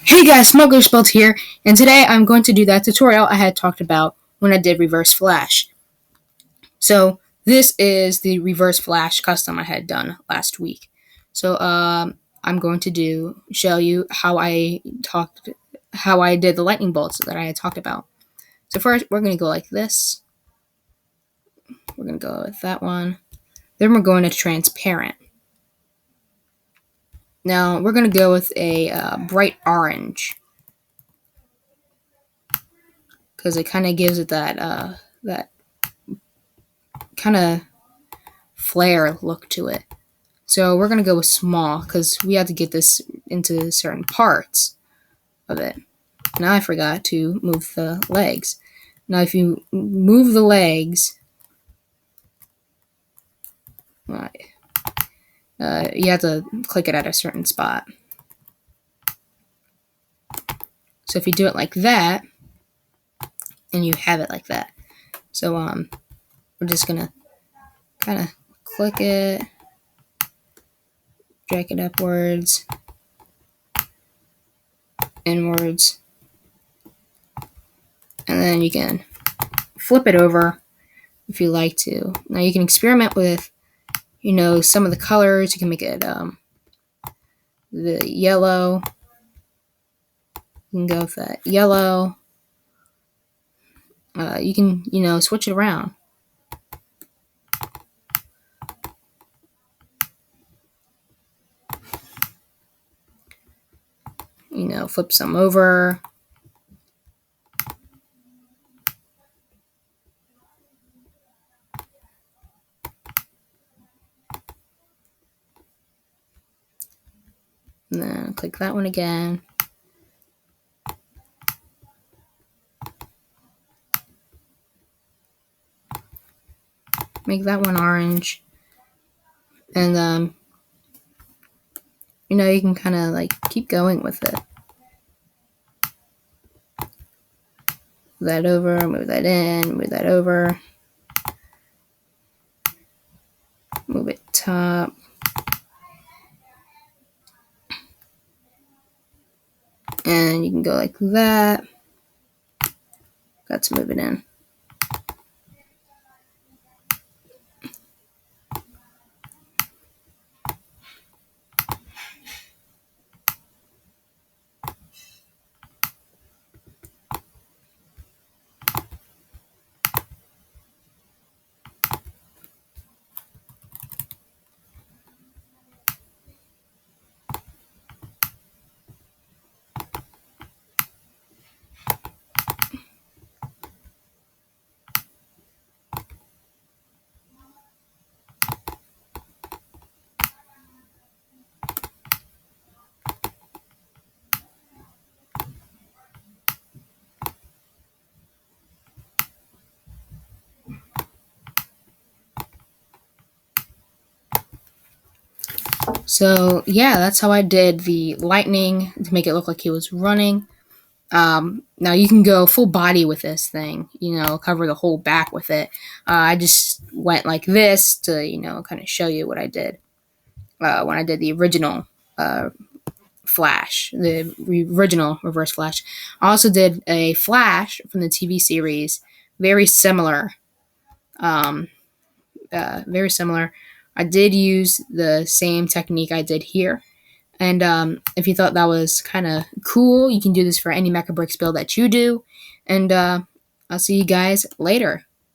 Hey guys, SmugglerSpelt here, and today I'm going to do that tutorial I had talked about when I did Reverse Flash. So this is the Reverse Flash custom I had done last week. So I'm going to show you how I did the lightning bolts that I had talked about. So first we're going to go like this. We're going to go with that one. Then we're going to transparent. Now we're going to go with a bright orange, because it kind of gives it that kind of flare look to it. So we're going to go with small because we have to get this into certain parts of it. Now I forgot to move the legs. Now if you move the legs, you have to click it at a certain spot. So if you do it like that, and you have it like that. So we're just going to kind of click it, drag it upwards, inwards, and then you can flip it over if you like to. Now you can experiment with, some of the colors. You can make it the yellow. You can go with that yellow. You can, switch it around. Flip some over. And then click that one again. Make that one orange. And, you can kind of keep going with it. Move that over, move that in, move that over. Move it top. And you can go like that. Got to move it in. So yeah, that's how I did the lightning to make it look like he was running. Now you can go full body with this thing, cover the whole back with it. I just went like this to, kind of show you what I did when I did the original Flash, the original Reverse Flash. I also did a Flash from the TV series, very similar. Very similar. I did use the same technique I did here. And if you thought that was kind of cool, you can do this for any Mecha Bricks build that you do. And I'll see you guys later.